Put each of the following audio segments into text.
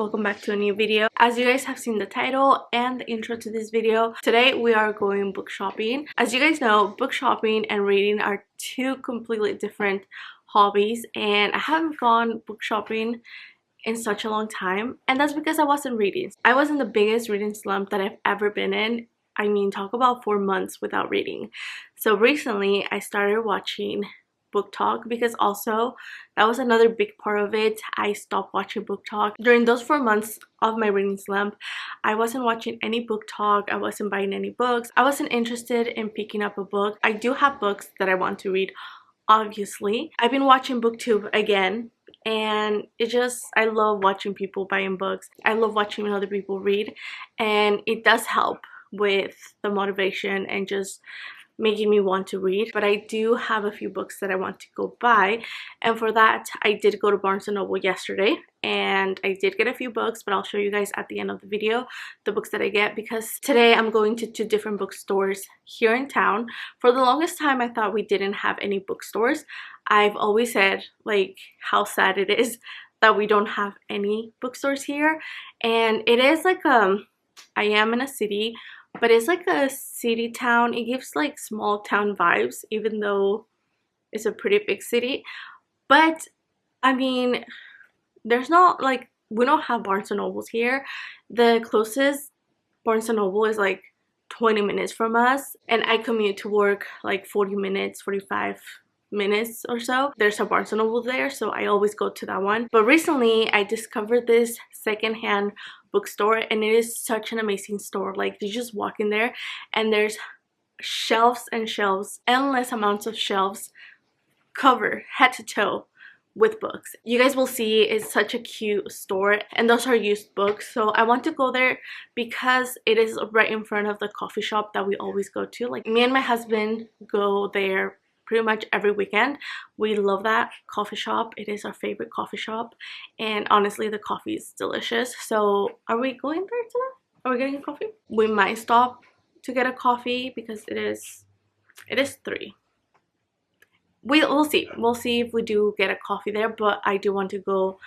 welcome back to a new video. As you guys have seen the title and the intro to this video, today we are going book shopping. As you guys know, book shopping and reading are two completely different hobbies, and I haven't gone book shopping in such a long time, and that's because I wasn't reading. I was in the biggest reading slump that I've ever been in. I mean, talk about 4 months without reading. So recently I started watching BookTok, because also that was another big part of it. I stopped watching BookTok during those 4 months of my reading slump. I wasn't watching any BookTok. I wasn't buying any books. I wasn't interested in picking up a book. I do have books that I want to read, obviously. I've been watching BookTube again, and I love watching people buying books. I love watching other people read, and it does help with the motivation and just making me want to read. But I do have a few books that I want to go buy, and for that I did go to Barnes & Noble yesterday, and I did get a few books, but I'll show you guys at the end of the video the books that I get, because today I'm going to 2 different bookstores here in town. For the longest time I thought we didn't have any bookstores. I've always said like how sad it is that we don't have any bookstores here, and it is like I am in a city, but it's like a city town. It gives like small town vibes, even though it's a pretty big city. But I mean, there's not like, we don't have Barnes & Nobles here. The closest Barnes & Noble is like 20 minutes from us, and I commute to work like 40 minutes, 45 minutes or so. There's a Barnes & Noble there, so I always go to that one. But recently I discovered this secondhand bookstore, and it is such an amazing store. Like, you just walk in there and there's shelves and shelves, endless amounts of shelves, covered head to toe with books. You guys will see it's such a cute store, and those are used books. So I want to go there because it is right in front of the coffee shop that we always go to. Like, me and my husband go there pretty much every weekend. We love that coffee shop. It is our favorite coffee shop, and honestly the coffee is delicious. So are we going there today? Are we getting a coffee? We might stop to get a coffee because it is 3. We'll see. We'll see if we do get a coffee there, but I do want to go.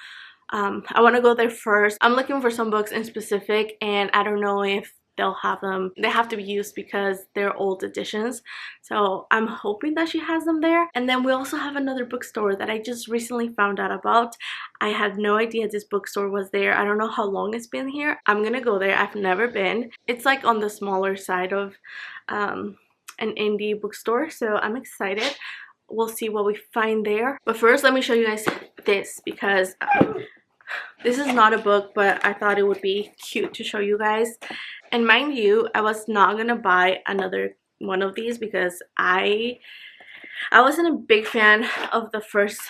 I want to go there first. I'm looking for some books in specific, and I don't know if they'll have them. They have to be used because they're old editions, so I'm hoping that she has them there. And then we also have another bookstore that I just recently found out about. I had no idea this bookstore was there. I don't know how long it's been here. I'm gonna go there. I've never been. It's like on the smaller side of an indie bookstore, so I'm excited. We'll see what we find there. But first, let me show you guys this, because this is not a book, but I thought it would be cute to show you guys. And mind you, I was not gonna buy another one of these because I wasn't a big fan of the first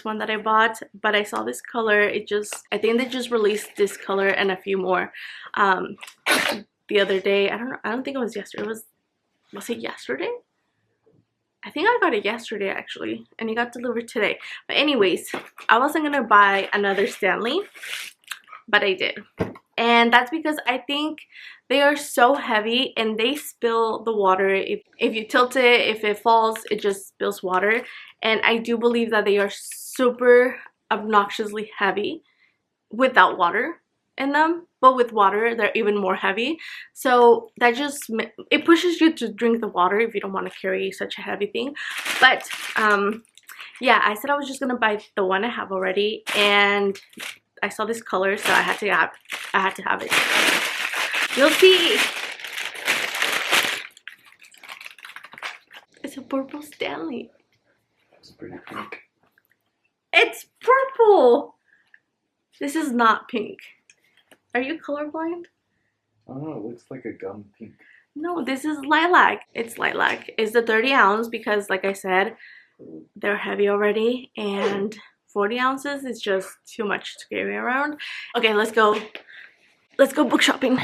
one that I bought, but I saw this color. I think they just released this color and a few more the other day. I don't think it was yesterday. Was it yesterday? I think I got it yesterday actually, and it got delivered today. But anyways, I wasn't gonna buy another Stanley, but I did. And that's because I think they are so heavy and they spill the water. If you tilt it, if it falls, it just spills water. And I do believe that they are super obnoxiously heavy without water in them, but with water they're even more heavy. So that it pushes you to drink the water if you don't want to carry such a heavy thing. But yeah, I said I was just gonna buy the one I have already, and I saw this color, so I had to have it. You'll see. It's a purple Stanley. It's pretty pink. It's purple. This is not pink. Are you colorblind? I don't know, it looks like a gum pink. No, this is lilac. It's lilac. It's the 30 ounce because, like I said, they're heavy already, and 40 ounces is just too much to carry around. Okay, let's go book shopping.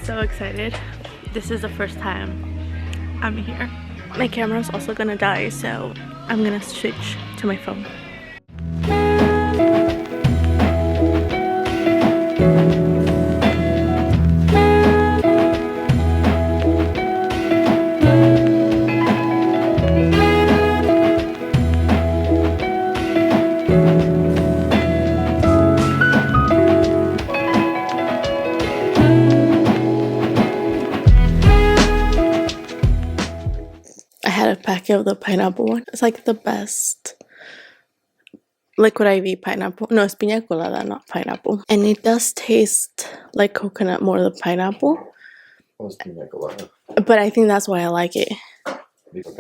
So excited. This is the first time I'm here. My camera's also gonna die, so I'm gonna switch to my phone. I had a packet of the pineapple one. It's like the best liquid IV pineapple. No, it's piña colada, not pineapple. And it does taste like coconut more than pineapple. What's pina colada? But I think that's why I like it.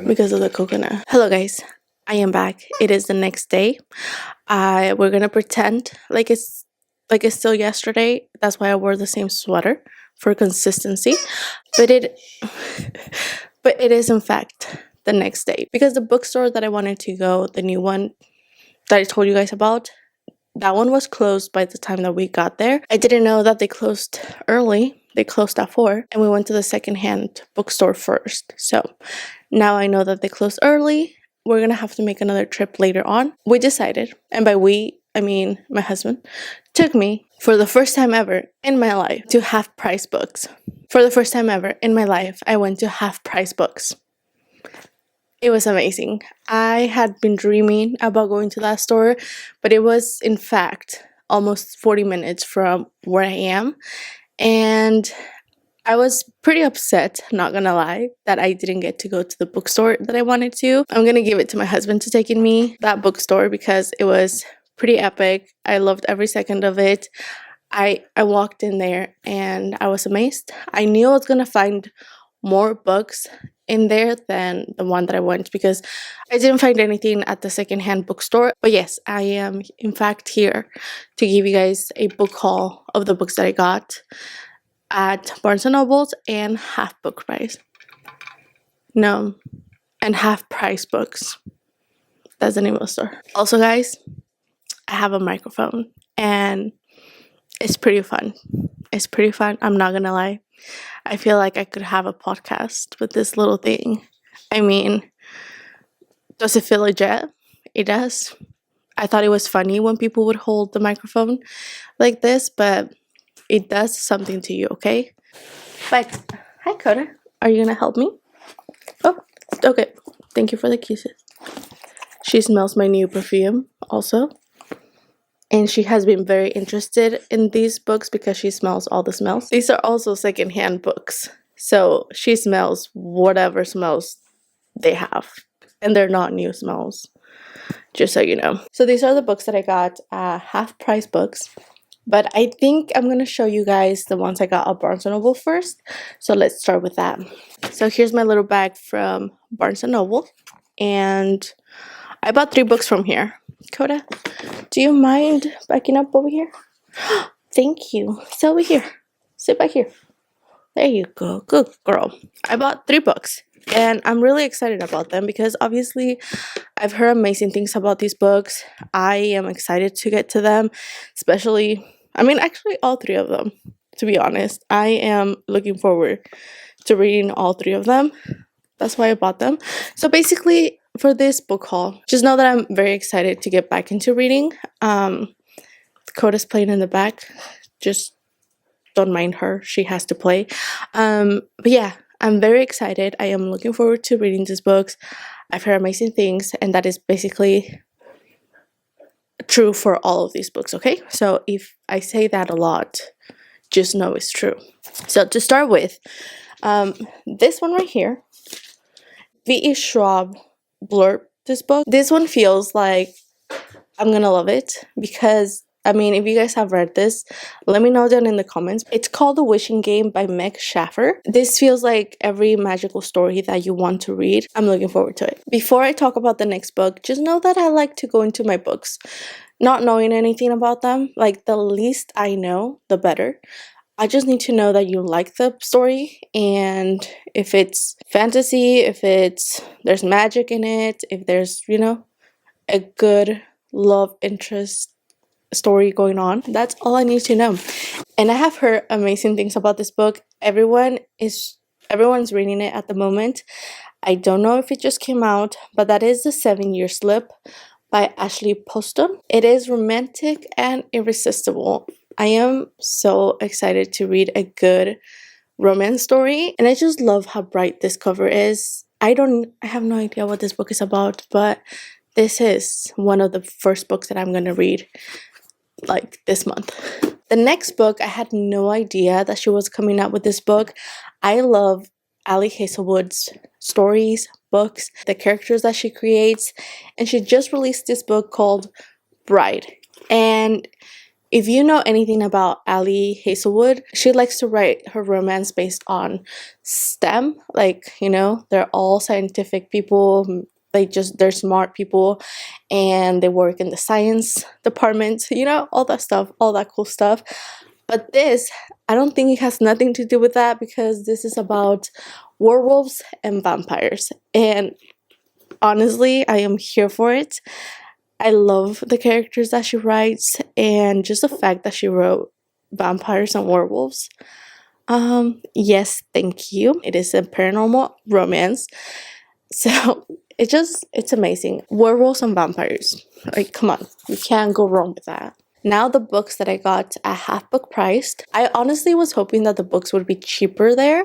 Because of the coconut. Hello guys, I am back. It is the next day. We're gonna pretend like it's still yesterday. That's why I wore the same sweater for consistency. But it is in fact the next day, because the bookstore that I wanted to go, the new one that I told you guys about, that one was closed by the time that we got there. I didn't know that they closed early. They closed at 4, and we went to the secondhand bookstore first. So now I know that they closed early. We're gonna have to make another trip later on. We decided, and by we, I mean my husband, took me for the first time ever in my life to Half Price Books. For the first time ever in my life, I went to Half Price Books. It was amazing. I had been dreaming about going to that store, but it was in fact almost 40 minutes from where I am. And I was pretty upset, not gonna lie, that I didn't get to go to the bookstore that I wanted to. I'm gonna give it to my husband to take me that bookstore because it was pretty epic. I loved every second of it. I walked in there and I was amazed. I knew I was gonna find more books in there than the one that I went, because I didn't find anything at the secondhand bookstore. But yes, I am in fact here to give you guys a book haul of the books that I got at Barnes & Nobles and Half Book Price. No, and Half Price Books. That's the name of the store. Also guys, I have a microphone and it's pretty fun. It's pretty fun, I'm not gonna lie. I feel like I could have a podcast with this little thing. I mean, does it feel legit? It does. I thought it was funny when people would hold the microphone like this, but it does something to you, okay? But, hi Coda. Are you gonna help me? Oh, okay. Thank you for the kisses. She smells my new perfume also. And she has been very interested in these books because she smells all the smells. These are also secondhand books. So she smells whatever smells they have. And they're not new smells, just so you know. So these are the books that I got, Half Price Books. But I think I'm going to show you guys the ones I got at Barnes & Noble first. So let's start with that. So here's my little bag from Barnes & Noble. And I bought 3 books from here. Coda, do you mind backing up over here? Thank you. Sit over here. Sit back here. There you go. Good girl. I bought 3 books. And I'm really excited about them because obviously I've heard amazing things about these books. I am excited to get to them. Especially, I mean, actually all 3 of them, to be honest. I am looking forward to reading all 3 of them. That's why I bought them. So basically, for this book haul, just know that I'm very excited to get back into reading. Coda's playing in the back. Just don't mind her. She has to play. But yeah, I'm very excited. I am looking forward to reading these books. I've heard amazing things, and that is basically true for all of these books, okay? So if I say that a lot, just know it's true. So to start with, this one right here, V.E. Schwab blurb this book. This one feels like I'm gonna love it because, I mean, if you guys have read this, let me know down in the comments. It's called The Wishing Game by Meg Schaffer. This feels like every magical story that you want to read. I'm looking forward to it. Before I talk about the next book, just know that I like to go into my books not knowing anything about them. Like, the least I know, the better. I just need to know that you like the story, and if it's fantasy, if there's magic in it, if there's, you know, a good love interest story going on. That's all I need to know. And I have heard amazing things about this book. Everyone's reading it at the moment. I don't know if it just came out, but that is The 7-Year Slip by Ashley Poston. It is romantic and irresistible. I am so excited to read a good romance story, and I just love how bright this cover is. I have no idea what this book is about, but this is one of the first books that I'm going to read like this month. The next book, I had no idea that she was coming out with this book. I love Ali Hazelwood's stories, books, the characters that she creates, and she just released this book called Bride. And if you know anything about Ali Hazelwood, she likes to write her romance based on STEM. Like, you know, they're all scientific people. They're smart people, and they work in the science department, you know, all that stuff, all that cool stuff. But this, I don't think it has nothing to do with that, because this is about werewolves and vampires. And honestly, I am here for it. I love the characters that she writes, and just the fact that she wrote vampires and werewolves. Yes, thank you. It is a paranormal romance. So it's amazing. Werewolves and vampires. Like, come on. You can't go wrong with that. Now the books that I got at half book priced. I honestly was hoping that the books would be cheaper there.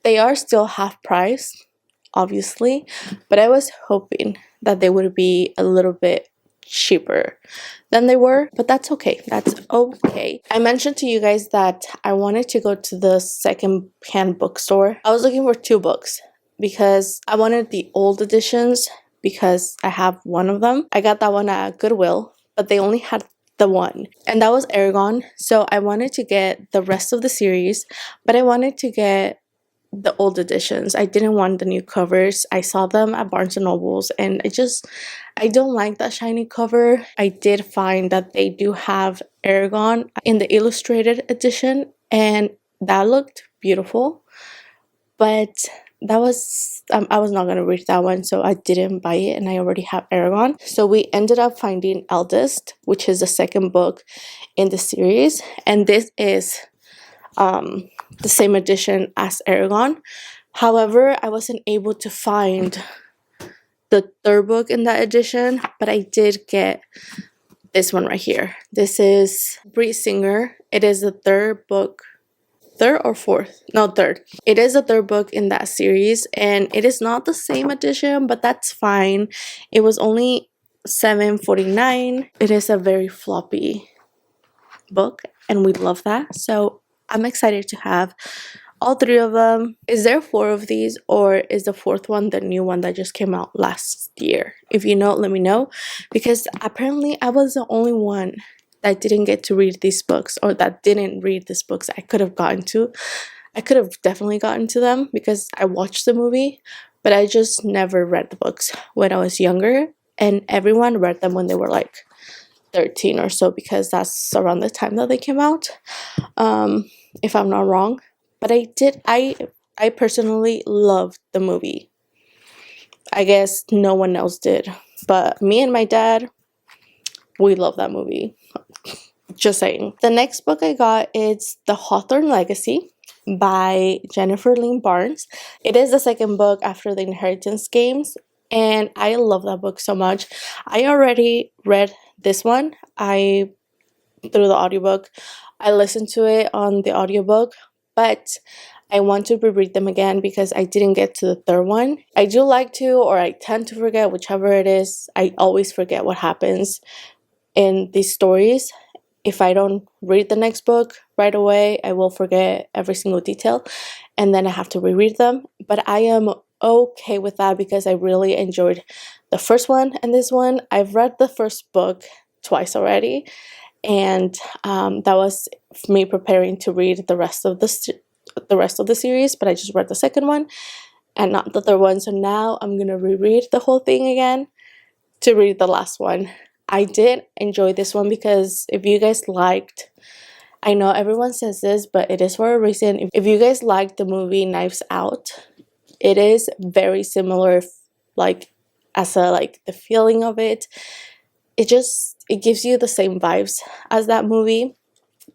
They are still half price, obviously, but I was hoping that they would be a little bit cheaper than they were, but that's okay. That's okay. I mentioned to you guys that I wanted to go to the second-hand bookstore. I was looking for 2 books because I wanted the old editions because I have one of them. I got that one at Goodwill, but they only had the one, and that was Eragon. So I wanted to get the rest of the series, but I wanted to get the old editions. I didn't want the new covers. I saw them at Barnes and Nobles, and I don't like that shiny cover. I did find that they do have Eragon in the illustrated edition, and that looked beautiful, but that was I was not going to read that one, so I didn't buy it, and I already have Eragon. So we ended up finding Eldest, which is the second book in the series, and this is the same edition as Eragon. However, I wasn't able to find the third book in that edition, but I did get this one right here. This is Breed Singer. It is the third book. Third or fourth? No, third. It is the third book in that series, and it is not the same edition, but that's fine. It was only $7.49. It is a very floppy book, and we love that. So I'm excited to have all 3 of them. Is there 4 of these, or is the 4th one the new one that just came out last year? If you know, let me know, because apparently I was the only one that didn't get to read these books, or that didn't read these books. I could have definitely gotten to them because I watched the movie, but I just never read the books when I was younger, and everyone read them when they were like 13 or so, because that's around the time that they came out, if I'm not wrong. But I personally loved the movie. I guess no one else did, but me and my dad, we love that movie. Just saying. The next book I got is The Hawthorne Legacy by Jennifer Lynn Barnes. It is the second book after the Inheritance Games, and I love that book so much. I already read this one through the audiobook. I listened to it on the audiobook, but I want to reread them again because I didn't get to the third one. I do like to, or I tend to forget, whichever it is. I always forget what happens in these stories. If I don't read the next book right away, I will forget every single detail, and then I have to reread them. But I am okay with that because I really enjoyed the first one and this one. I've read the first book twice already, and that was me preparing to read the rest of the series, but I just read the second one and not the third one. So now I'm gonna reread the whole thing again to read the last one. I did enjoy this one because if you guys liked, I know everyone says this, but it is for a reason. If you guys liked the movie Knives Out, it is very similar, like the feeling of it. it gives you the same vibes as that movie,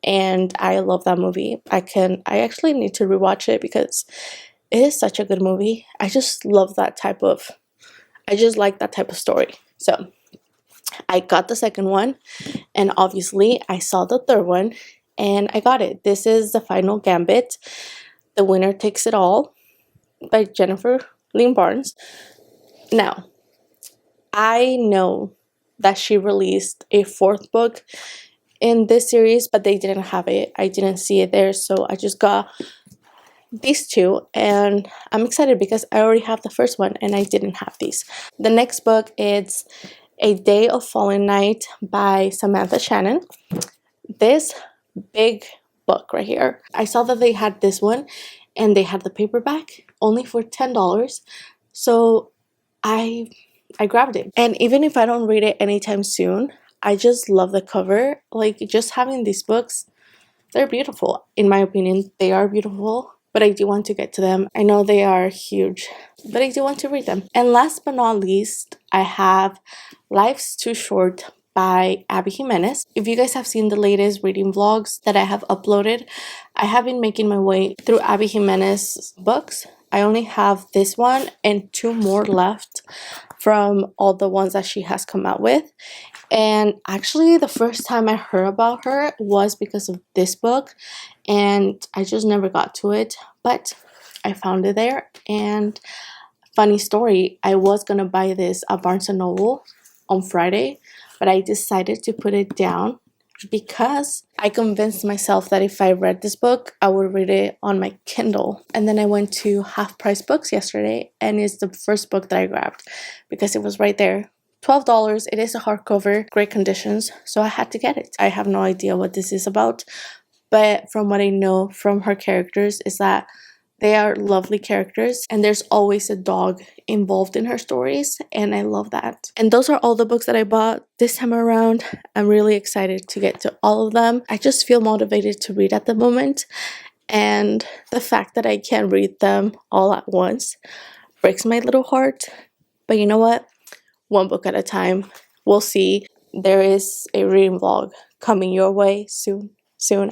and I love that movie. I actually need to rewatch it because it is such a good movie. I just like that type of story. So I got the second one, and obviously I saw the third one and I got it. This is The Final Gambit, The Winner Takes It All by Jennifer Lynn Barnes. Now, I know that she released a fourth book in this series, but they didn't have it. I didn't see it there, so I just got these two, and I'm excited because I already have the first one and I didn't have these. The next book is A Day of Fallen Night by Samantha Shannon. This big book right here, I saw that they had this one and they had the paperback only for $10, so I grabbed it. And even if I don't read it anytime soon, I just love the cover. Like, just having these books, they're beautiful. In my opinion, they are beautiful, but I do want to get to them. I know they are huge, but I do want to read them. And last but not least, I have Life's Too Short by Abby Jimenez. If you guys have seen the latest reading vlogs that I have uploaded, I have been making my way through Abby Jimenez's books. I only have this one and 2 more left from all the ones that she has come out with. And actually, the first time I heard about her was because of this book, and I just never got to it, but I found it there. And funny story, I was gonna buy this at Barnes & Noble on Friday, but I decided to put it down because I convinced myself that if I read this book, I would read it on my Kindle. And then I went to Half Price Books yesterday, and it's the first book that I grabbed because it was right there. $12. It is a hardcover, great conditions, so I had to get it. I have no idea what this is about, but from what I know from her characters is that they are lovely characters, and there's always a dog involved in her stories, and I love that. And those are all the books that I bought this time around. I'm really excited to get to all of them. I just feel motivated to read at the moment, and the fact that I can't read them all at once breaks my little heart. But you know what? One book at a time. We'll see. There is a reading vlog coming your way soon.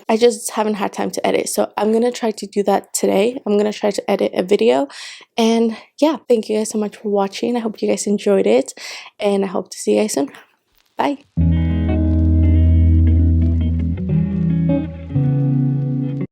I just haven't had time to edit, so I'm gonna try to do that today. I'm gonna try to edit a video, and yeah, thank you guys so much for watching. I hope you guys enjoyed it, and I hope to see you guys soon. Bye.